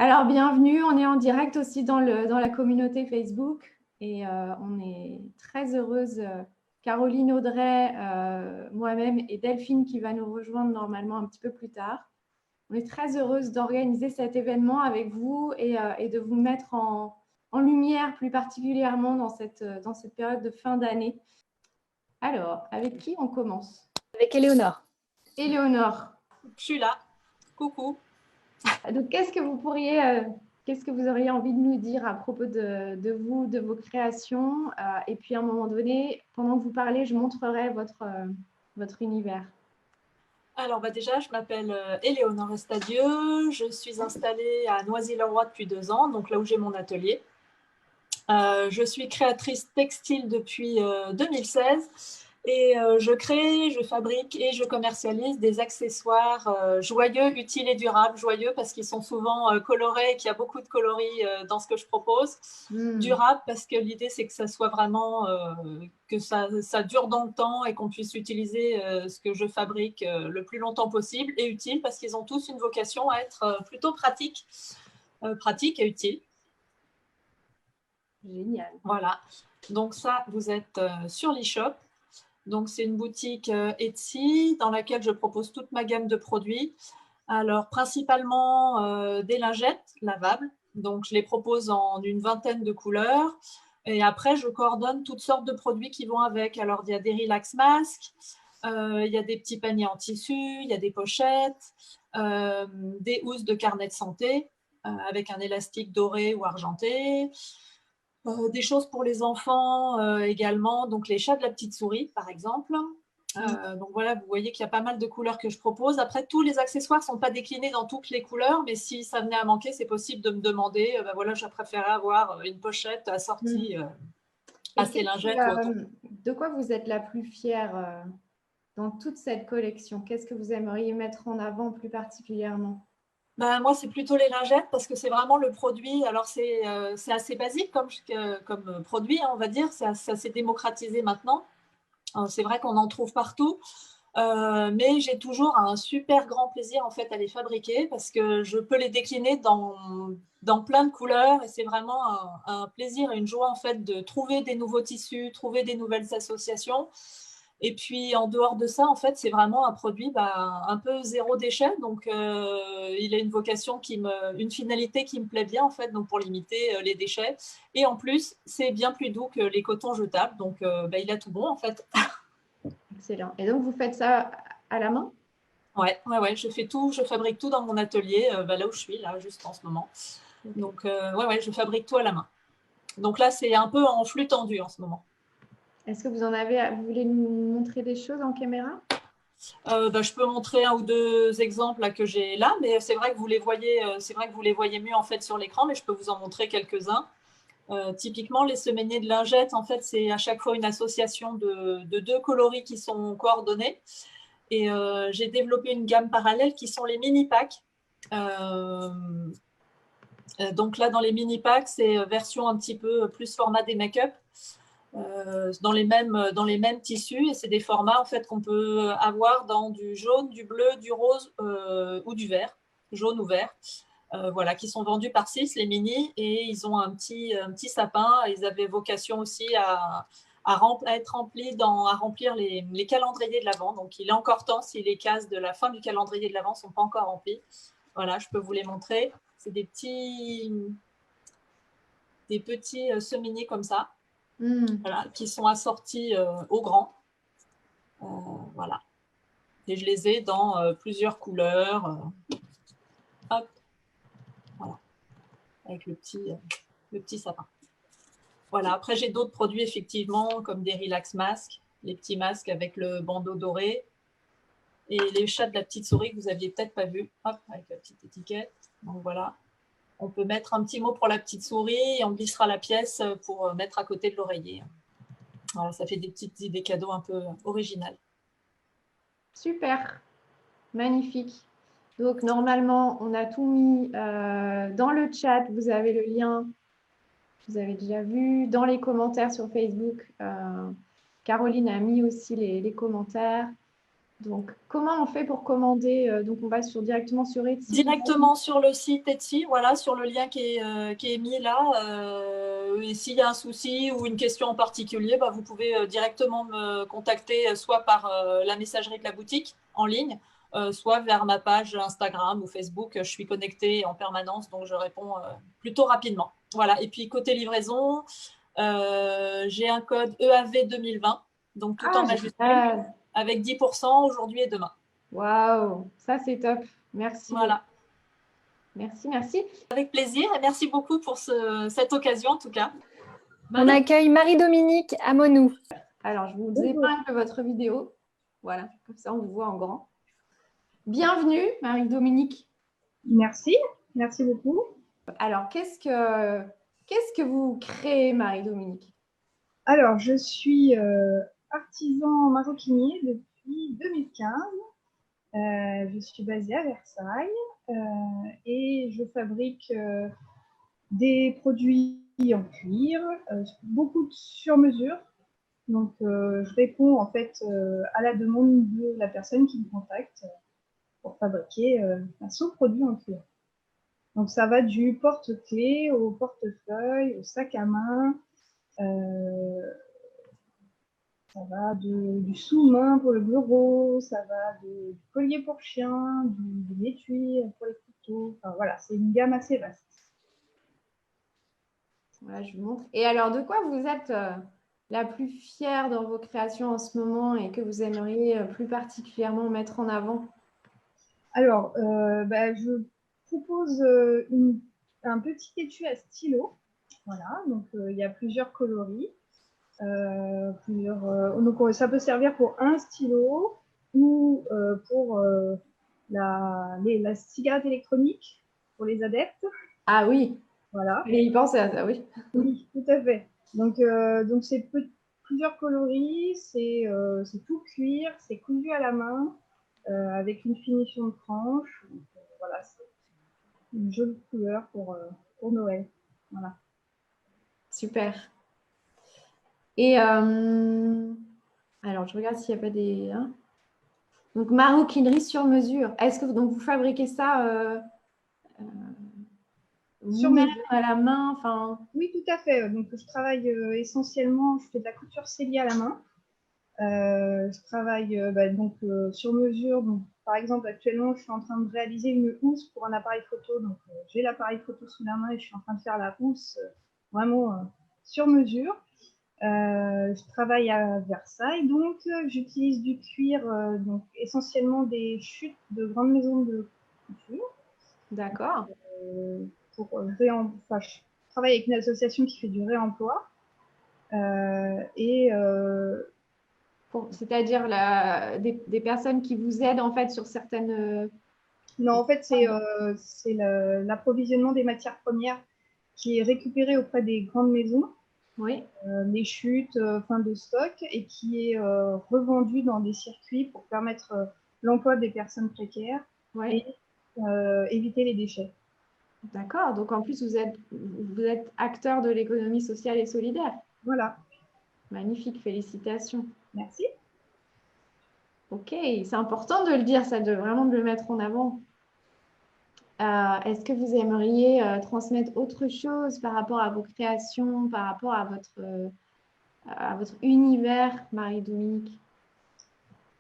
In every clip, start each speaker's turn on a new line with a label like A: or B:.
A: Alors, bienvenue. On est en direct aussi dans la communauté Facebook et on est très heureuse, Caroline, Audrey, moi-même et Delphine qui va nous rejoindre normalement un petit peu plus tard. On est très heureuse d'organiser cet événement avec vous et de vous mettre en lumière plus particulièrement dans cette période de fin d'année. Alors, avec qui on commence?
B: Avec Éléonore.
A: Éléonore.
C: Je suis là. Coucou.
A: Donc, qu'est-ce que vous auriez envie de nous dire à propos de vous, de vos créations? Et puis, à un moment donné, pendant que vous parlez, je montrerai votre univers.
C: Alors, déjà, je m'appelle Éléonore Estadieux. Je suis installée à Noisy-le-Roi depuis 2 ans, donc là où j'ai mon atelier. Je suis créatrice textile depuis 2016 et je crée, je fabrique et je commercialise des accessoires joyeux, utiles et durables. Joyeux parce qu'ils sont souvent colorés et qu'il y a beaucoup de coloris dans ce que je propose. Durable parce que l'idée c'est que ça soit vraiment que ça dure dans le temps et qu'on puisse utiliser ce que je fabrique le plus longtemps possible, et utile parce qu'ils ont tous une vocation à être plutôt pratiques et utiles.
A: Génial.
C: Voilà. Donc ça, vous êtes sur l'e-shop. Donc c'est une boutique Etsy dans laquelle je propose toute ma gamme de produits. Alors principalement des lingettes lavables. Donc je les propose en une vingtaine de couleurs. Et après, je coordonne toutes sortes de produits qui vont avec. Alors il y a des relax masques, il y a des petits paniers en tissu, il y a des pochettes, des housses de carnet de santé avec un élastique doré ou argenté. Des choses pour les enfants également, donc les chats de la petite souris par exemple. Donc voilà, vous voyez qu'il y a pas mal de couleurs que je propose. Après, tous les accessoires ne sont pas déclinés dans toutes les couleurs, mais si ça venait à manquer, c'est possible de me demander, voilà, je préférais avoir une pochette assortie à ces lingettes ou autre.
A: De quoi vous êtes la plus fière dans toute cette collection? Qu'est-ce que vous aimeriez mettre en avant plus particulièrement?
C: Moi, c'est plutôt les lingettes parce que c'est vraiment le produit. Alors, c'est assez basique comme produit, hein, on va dire. C'est assez démocratisé maintenant. C'est vrai qu'on en trouve partout, mais j'ai toujours un super grand plaisir en fait à les fabriquer parce que je peux les décliner dans plein de couleurs et c'est vraiment un plaisir et une joie en fait de trouver des nouveaux tissus, trouver des nouvelles associations. Et puis en dehors de ça, en fait, c'est vraiment un produit un peu zéro déchet. Donc il a une vocation une finalité qui me plaît bien en fait, donc pour limiter les déchets. Et en plus, c'est bien plus doux que les cotons jetables. Donc il a tout bon en fait.
A: Excellent. Et donc vous faites ça à la main?
C: Ouais, je fais tout, je fabrique tout dans mon atelier, là où je suis, là, juste en ce moment. Okay. Donc je fabrique tout à la main. Donc là, c'est un peu en flux tendu en ce moment.
A: Est-ce que vous voulez nous montrer des choses en caméra?
C: Je peux montrer 1 ou 2 exemples là, que j'ai là, mais c'est vrai que vous les voyez, mieux en fait sur l'écran, mais je peux vous en montrer quelques-uns. Typiquement, les semainiers de lingettes, en fait, c'est à chaque fois une association de 2 coloris qui sont coordonnés. Et j'ai développé une gamme parallèle qui sont les mini-packs. Donc là, dans les mini-packs, c'est version un petit peu plus format des make-up. Dans les mêmes tissus, et c'est des formats en fait qu'on peut avoir dans du jaune, du bleu, du rose ou du vert, jaune ou vert, voilà, qui sont vendus par 6, les mini, et ils ont un petit sapin. Ils avaient vocation aussi à remplir les calendriers de l'Avent. Donc il est encore temps si les cases de la fin du calendrier de l'Avent ne sont pas encore remplies. Voilà, je peux vous les montrer. C'est des petits seminis comme ça. Voilà, qui sont assortis au grand. Voilà. Et je les ai dans plusieurs couleurs. Hop. Voilà. Avec le petit sapin. Voilà. Après, j'ai d'autres produits, effectivement, comme des relax masques, les petits masques avec le bandeau doré. Et les chats de la petite souris que vous n'aviez peut-être pas vu. Hop, avec la petite étiquette. Donc voilà. On peut mettre un petit mot pour la petite souris et on glissera la pièce pour mettre à côté de l'oreiller. Voilà, ça fait des petites idées cadeaux un peu originales.
A: Super, magnifique. Donc, normalement, on a tout mis dans le chat. Vous avez le lien, vous avez déjà vu. Dans les commentaires sur Facebook, Caroline a mis aussi les commentaires. Donc, comment on fait pour commander? Donc, on va directement sur Etsy.
C: Directement sur le site Etsy, voilà, sur le lien qui est mis là. Et s'il y a un souci ou une question en particulier, bah, vous pouvez directement me contacter soit par la messagerie de la boutique en ligne, soit vers ma page Instagram ou Facebook. Je suis connectée en permanence, donc je réponds plutôt rapidement. Voilà. Et puis côté livraison, j'ai un code EAV 2020, donc tout en majuscule, avec 10% aujourd'hui et demain.
A: Waouh, ça c'est top. Merci.
C: Voilà.
A: Merci, merci.
C: Avec plaisir et merci beaucoup pour cette occasion en tout cas.
B: On accueille Marie-Dominique Amonou.
A: Alors, je vous épingle votre vidéo. Voilà, comme ça on vous voit en grand. Bienvenue Marie-Dominique.
D: Merci, merci beaucoup.
A: Alors, qu'est-ce que vous créez Marie-Dominique?
D: Alors, je suis artisan maroquinier depuis 2015. Je suis basée à Versailles et je fabrique des produits en cuir, beaucoup sur mesure. Donc, je réponds en fait à la demande de la personne qui me contacte pour fabriquer son produit en cuir. Donc, ça va du porte-clés au portefeuille, au sac à main. Ça va du sous-main pour le bureau, ça va du collier pour chien, de l'étui pour les couteaux. Enfin, voilà, c'est une gamme assez vaste.
A: Voilà, je vous montre. Et alors, de quoi vous êtes la plus fière dans vos créations en ce moment et que vous aimeriez plus particulièrement mettre en avant?
D: Alors, je propose un petit étui à stylo. Voilà, donc il y a plusieurs coloris. Donc, ça peut servir pour un stylo ou pour la cigarette électronique pour les adeptes.
A: Ah oui,
D: voilà.
A: Et y penser à ça, oui.
D: Oui, tout à fait. Donc c'est plusieurs coloris, c'est tout cuir, c'est cousu à la main avec une finition de tranche. Donc, voilà, c'est une jolie couleur pour Noël. Voilà.
A: Super. Et alors, je regarde s'il n'y a pas des... Hein. Donc, maroquinerie sur mesure. Est-ce que donc, vous fabriquez ça vous-même à la main? Enfin...
D: Oui, tout à fait. Donc, je travaille essentiellement, je fais de la couture sellier à la main. Je travaille sur mesure. Donc, par exemple, actuellement, je suis en train de réaliser une housse pour un appareil photo. Donc, j'ai l'appareil photo sous la main et je suis en train de faire la housse vraiment sur mesure. Je travaille à Versailles, donc j'utilise du cuir, donc essentiellement des chutes de grandes maisons de couture.
A: D'accord.
D: Je travaille avec une association qui fait du réemploi.
A: C'est-à-dire des personnes qui vous aident en fait sur certaines...
D: Non, en fait, c'est l'approvisionnement des matières premières qui est récupéré auprès des grandes maisons,
A: oui.
D: Les chutes, fin de stock, et qui est revendu dans des circuits pour permettre l'emploi des personnes précaires et éviter les déchets.
A: D'accord. Donc, en plus, vous êtes acteur de l'économie sociale et solidaire.
D: Voilà.
A: Magnifique. Félicitations.
D: Merci.
A: Ok. C'est important de le dire, ça, vraiment de le mettre en avant. Est-ce que vous aimeriez transmettre autre chose par rapport à vos créations, par rapport à votre univers, Marie-Dominique?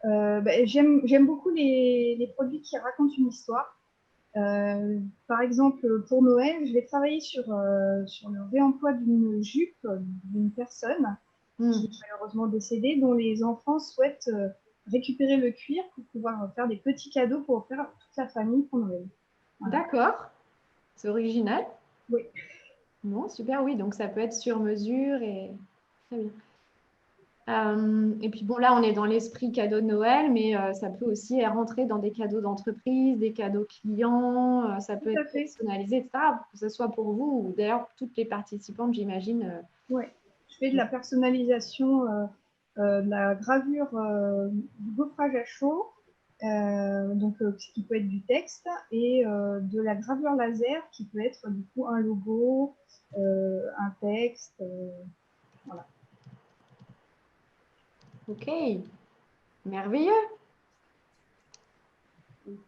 D: J'aime beaucoup les produits qui racontent une histoire. Par exemple, pour Noël, je vais travailler sur le réemploi d'une jupe d'une personne qui est malheureusement décédée, dont les enfants souhaitent récupérer le cuir pour pouvoir faire des petits cadeaux pour offrir à toute la famille pour Noël.
A: Voilà. D'accord. C'est original.
D: Oui.
A: Bon, super, oui. Donc, ça peut être sur mesure et très bien. Et puis, bon, là, on est dans l'esprit cadeau de Noël, mais ça peut aussi rentrer dans des cadeaux d'entreprise, des cadeaux clients. Ça peut être personnalisé, etc. Que ce soit pour vous ou d'ailleurs toutes les participantes, j'imagine.
D: Oui, je fais de la personnalisation, de la gravure, du gaufrage à chaud, ce qui peut être du texte, et de la gravure laser qui peut être du coup un logo, un texte, voilà.
A: Ok, merveilleux.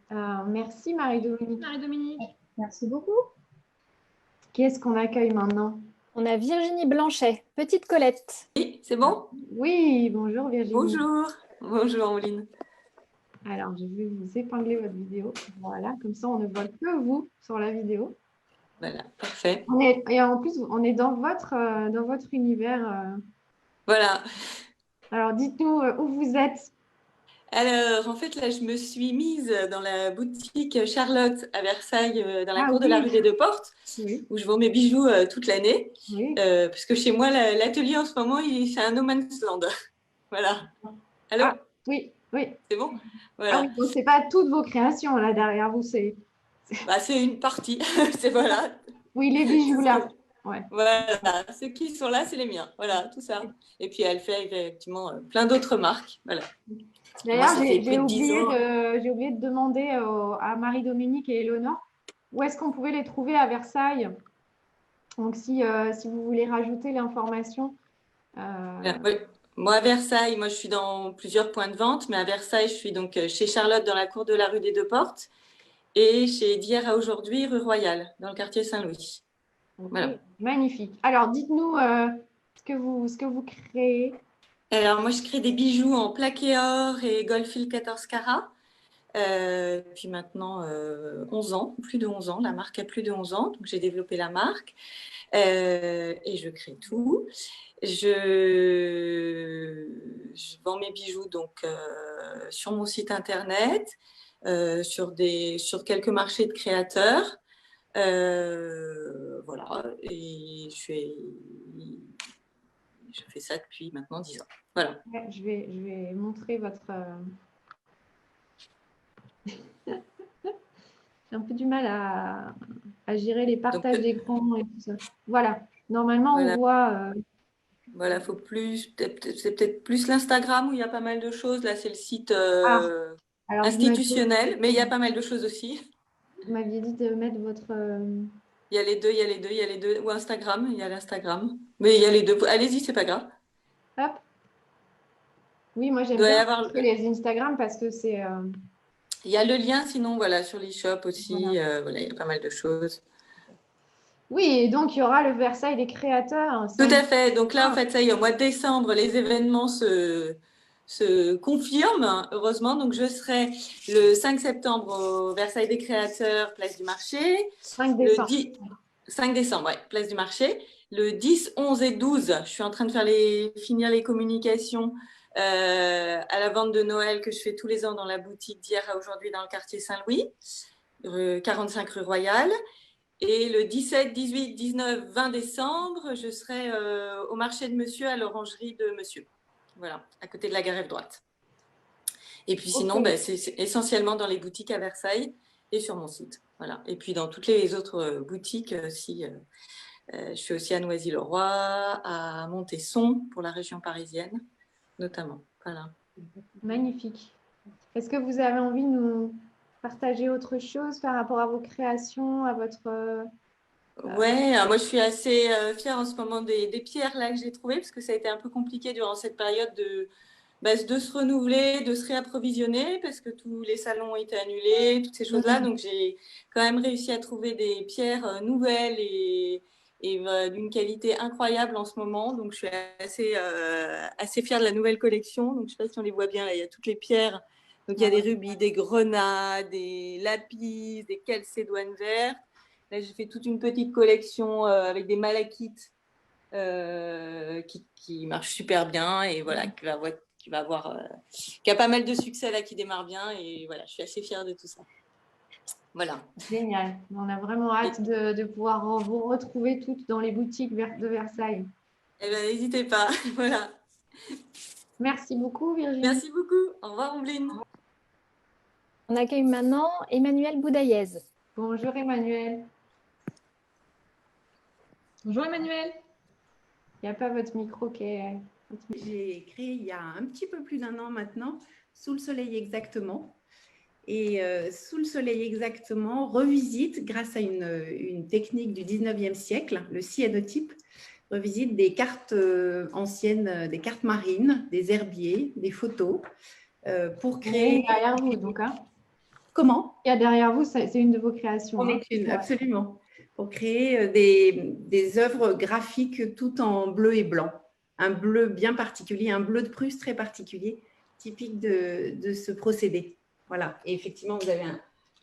A: Merci Marie-Dominique.
E: Marie-Dominique.
D: Merci beaucoup.
A: Qui est-ce qu'on accueille maintenant?
B: On a Virginie Blanchet, petite Colette.
F: Oui, c'est bon?
A: Oui, bonjour Virginie.
F: Bonjour. Bonjour, Amandine.
A: Alors, je vais vous épingler votre vidéo. Voilà, comme ça, on ne voit que vous sur la vidéo.
F: Voilà, parfait.
A: Et en plus, on est dans votre univers.
F: Voilà.
A: Alors, dites-nous où vous êtes.
F: Alors, en fait, là, je me suis mise dans la boutique Charlotte à Versailles, dans la
A: Ah
F: cour de
A: oui.
F: la rue des Deux Portes,
A: Oui,
F: où je vends mes bijoux toute l'année.
A: oui.
F: Parce que chez moi, l'atelier en ce moment, c'est un no man's land. Voilà. Allô?
A: Ah, oui, oui.
F: C'est bon?
A: Ah
F: Voilà.
A: oui, donc c'est pas toutes vos créations là derrière vous, c'est
F: Bah, c'est une partie. C'est voilà.
A: oui les bijoux là. Ouais.
F: Voilà. Ceux qui sont là, c'est les miens. Voilà, tout ça. Et puis, elle fait effectivement plein d'autres marques. Voilà.
A: D'ailleurs,
F: Moi, ça fait plus
A: j'ai
F: de 10 ans.
A: oublié de demander à Marie-Dominique et Éléonore où est-ce qu'on pouvait les trouver à Versailles. Donc, si vous voulez rajouter l'information.
F: Oui. Moi, à Versailles, je suis dans plusieurs points de vente, mais à Versailles, je suis donc chez Charlotte dans la cour de la rue des Deux Portes et chez d'hier à aujourd'hui, rue Royale, dans le quartier Saint-Louis. Voilà.
A: Magnifique. Alors, dites-nous ce que vous créez.
F: Alors, moi, je crée des bijoux en plaqué or et gold-fil 14 carats. Puis maintenant, 11 ans, plus de 11 ans. La marque a plus de 11 ans, donc j'ai développé la marque. Et je crée tout. Je vends mes bijoux donc sur mon site internet, sur quelques marchés de créateurs. Voilà. Et je fais ça depuis maintenant 10 ans. Voilà.
A: Ouais, je vais montrer votre. J'ai un peu du mal à gérer les partages d'écran et tout ça. Voilà. Normalement,
F: voilà.
A: on voit.
F: Voilà, faut plus. C'est peut-être plus l'Instagram où il y a pas mal de choses. Là, c'est le site institutionnel, mais il y a pas mal de choses aussi.
A: Vous m'aviez dit de mettre votre.
F: Il y a les deux. Ou Instagram, il y a l'Instagram. Mais il y a les deux. Allez-y, c'est pas grave.
A: Hop. Oui, moi j'aime bien les Instagram parce que c'est.
F: Il y a le lien, sinon, voilà, sur l'e-shop aussi.
A: Voilà.
F: Voilà, il y a pas mal de choses.
A: Oui, et donc il y aura le Versailles des créateurs.
F: Tout à fait. Donc là, en fait, ça y est, au mois de décembre, les événements se confirment, heureusement. Donc, je serai le 5 septembre au Versailles des créateurs, place du marché.
A: 5 décembre.
F: 5 décembre, ouais, place du marché. Le 10, 11 et 12, je suis en train de finir les communications à la vente de Noël que je fais tous les ans dans la boutique d'hier à aujourd'hui dans le quartier Saint-Louis, 45 rue Royale. Et le 17, 18, 19, 20 décembre, je serai au marché de Monsieur à l'orangerie de Monsieur. Voilà, à côté de la gare F droite. Et puis sinon, c'est essentiellement dans les boutiques à Versailles et sur mon site. Voilà. Et puis dans toutes les autres boutiques, je suis aussi à Noisy-le-Roi, à Montesson pour la région parisienne, notamment. Voilà.
A: Magnifique. Est-ce que vous avez envie de nous partager autre chose par rapport à vos créations, à votre…
F: Ouais, moi je suis assez fière en ce moment des pierres là que j'ai trouvées parce que ça a été un peu compliqué durant cette période de se renouveler, de se réapprovisionner parce que tous les salons ont été annulés, toutes ces choses-là. Donc j'ai quand même réussi à trouver des pierres nouvelles et d'une qualité incroyable en ce moment. Donc je suis assez fière de la nouvelle collection. Donc je ne sais pas si on les voit bien là, il y a toutes les pierres. Donc il y a des rubis, des grenades, des lapis, des calcédoines vertes. Là, j'ai fait toute une petite collection avec des malachites qui marchent super bien et voilà, qui a pas mal de succès là, qui démarre bien et voilà, je suis assez fière de tout ça. Voilà.
A: Génial. On a vraiment hâte de pouvoir vous retrouver toutes dans les boutiques de Versailles.
F: Eh bien, n'hésitez pas. Voilà.
A: Merci beaucoup, Virginie.
F: Merci beaucoup. Au revoir, Ombline.
B: On accueille maintenant Emmanuel Boudaillez.
A: Bonjour, Emmanuel.
E: Bonjour, Emmanuel.
A: Il n'y a pas votre micro qui est…
G: J'ai créé il y a un petit peu plus d'1 an maintenant, Sous le soleil exactement. Et Sous le soleil exactement revisite, grâce à une technique du 19e siècle, le cyanotype, revisite des cartes anciennes, des cartes marines, des herbiers, des photos, pour créer…
A: derrière vous, donc, hein.
G: Comment?
A: Il y a derrière vous, c'est une de vos créations.
G: On
A: hein.
G: est une,
A: Ouais.
G: absolument. Pour créer des œuvres graphiques toutes en bleu et blanc. Un bleu bien particulier, un bleu de Prusse très particulier, typique de ce procédé. Voilà. Et effectivement, vous avez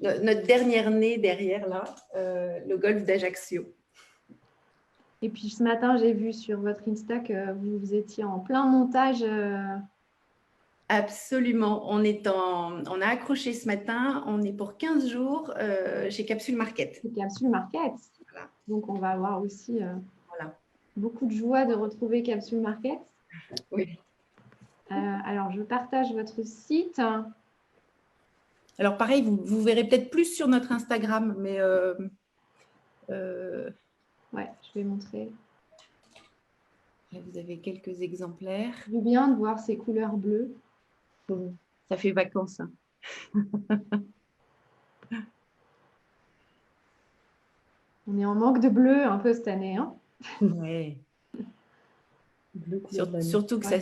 G: notre dernière nez derrière là, le golfe d'Ajaccio.
A: Et puis ce matin, j'ai vu sur votre Insta que vous étiez en plein montage.
G: Absolument. On a accroché ce matin. On est pour 15 jours chez Capsule Market.
A: Des Capsule Market.
G: Voilà.
A: Donc, on va avoir aussi
G: Voilà.
A: beaucoup de joie de retrouver Capsule Market.
G: Oui.
A: Alors, je partage votre site.
G: Alors, pareil, vous verrez peut-être plus sur notre Instagram, mais
A: Ouais, je vais montrer.
G: là, vous avez quelques exemplaires.
A: C'est bien de voir ces couleurs bleues.
G: Ça fait vacances. Hein.
A: On est en manque de bleu un peu cette année. Hein.
G: Ouais. Surtout que
A: Ouais.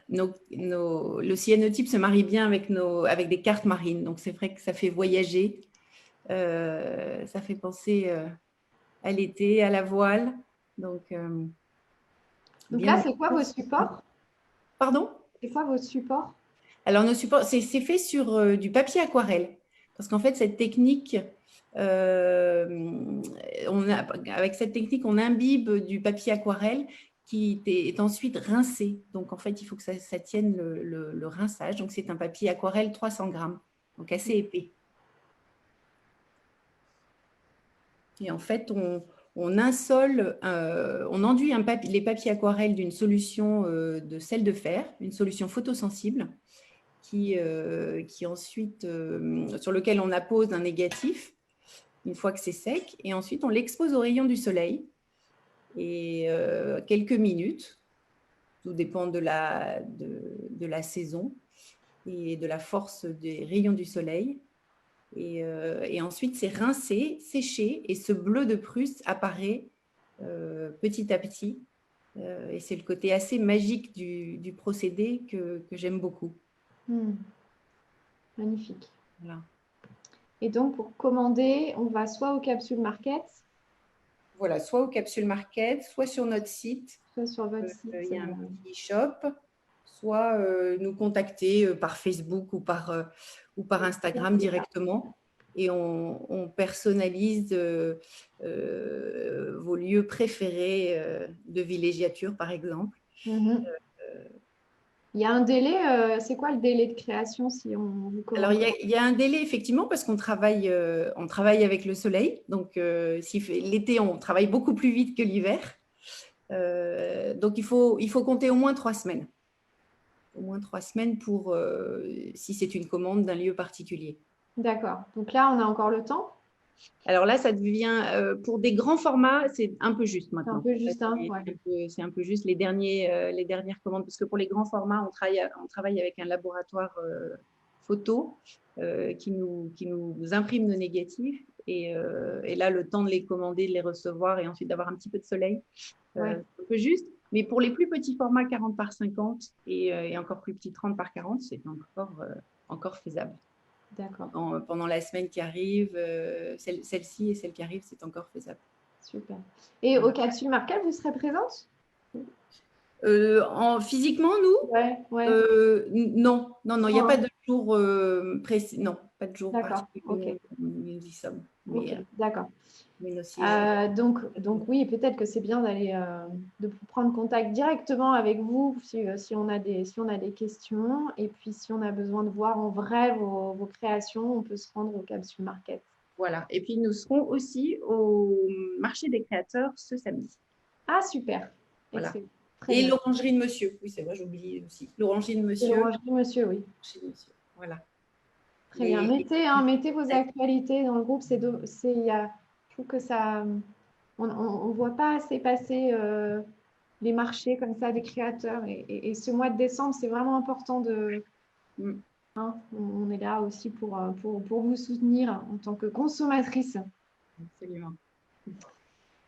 G: le cyanotype se marie bien avec des cartes marines. Donc, c'est vrai que ça fait voyager. Ça fait penser à l'été, à la voile. Donc
A: Là, c'est quoi vos supports?
G: Pardon?
A: C'est quoi vos supports?
G: Alors, nos supports, c'est fait sur du papier aquarelle. Parce qu'en fait, cette technique, avec cette technique, on imbibe du papier aquarelle qui est ensuite rincé. Donc, en fait, il faut que ça tienne le rinçage. Donc, c'est un papier aquarelle 300 grammes, donc assez épais. Et en fait, on insole, on enduit les papiers aquarelles d'une solution de sel de fer, une solution photosensible, qui ensuite, sur lequel on appose un négatif une fois que c'est sec, et ensuite on l'expose au rayon du soleil, et quelques minutes, tout dépend de la saison et de la force des rayons du soleil. Et ensuite, c'est rincé, séché, et ce bleu de Prusse apparaît petit à petit. Et c'est le côté assez magique du procédé que j'aime beaucoup.
A: Magnifique.
G: Voilà.
A: Et donc, pour commander, on va soit au Capsule Market.
G: Voilà, soit au Capsule Market, soit sur notre site.
A: Soit sur votre site.
G: Il y a un petit shop. Soit nous contacter par Facebook ou par Instagram directement. Et on personnalise vos lieux préférés de villégiature, par exemple.
A: Il y a un délai, c'est quoi le délai de création si on vous commande?
G: Alors, il y a un délai, effectivement, parce qu'on travaille avec le soleil. Donc, l'été, on travaille beaucoup plus vite que l'hiver. Donc, il faut compter au moins 3 semaines. Au moins 3 semaines pour si c'est une commande d'un lieu particulier.
A: D'accord. Donc là, on a encore le temps?
G: Alors là, ça devient, pour des grands formats, c'est un peu juste maintenant.
A: C'est un peu juste, hein, ouais.
G: C'est un peu juste les dernières commandes, parce que pour les grands formats, on travaille avec un laboratoire photo qui nous imprime nos négatifs. Et là, le temps de les commander, de les recevoir et ensuite d'avoir un petit peu de soleil, c'est un peu juste. Mais pour les plus petits formats, 40 par 50 et encore plus petits, 30 par 40, c'est encore faisable.
A: D'accord.
G: Pendant la semaine qui arrive, celle-ci et celle qui arrive, c'est encore faisable.
A: Super. Et au Capsule Market, vous serez présente?
G: Physiquement, nous?
A: Ouais.
G: Non, il n'y a pas de jour précis. Non, pas de jour particulier.
A: Okay.
G: Nous y sommes.
A: D'accord.
G: Donc
A: oui, peut-être que c'est bien de prendre contact directement avec vous si on a des questions, et puis si on a besoin de voir en vrai vos créations, on peut se rendre au Capsule Market.
G: Voilà. Et puis nous serons aussi au marché des créateurs ce samedi.
A: Ah, super.
G: Voilà. Et l'orangerie de Monsieur. Oui, c'est vrai, j'ai oublié aussi. L'orangerie de Monsieur.
A: L'orangerie de Monsieur, oui.
G: Voilà.
A: Très bien. Mettez vos actualités dans le groupe. Je trouve que ça, on ne voit pas assez passer les marchés comme ça des créateurs. Et ce mois de décembre, c'est vraiment important on est là aussi pour vous soutenir en tant que consommatrice.
G: Absolument.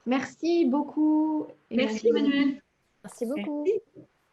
A: Merci beaucoup.
C: Merci, Emmanuelle.
B: Merci beaucoup. Merci.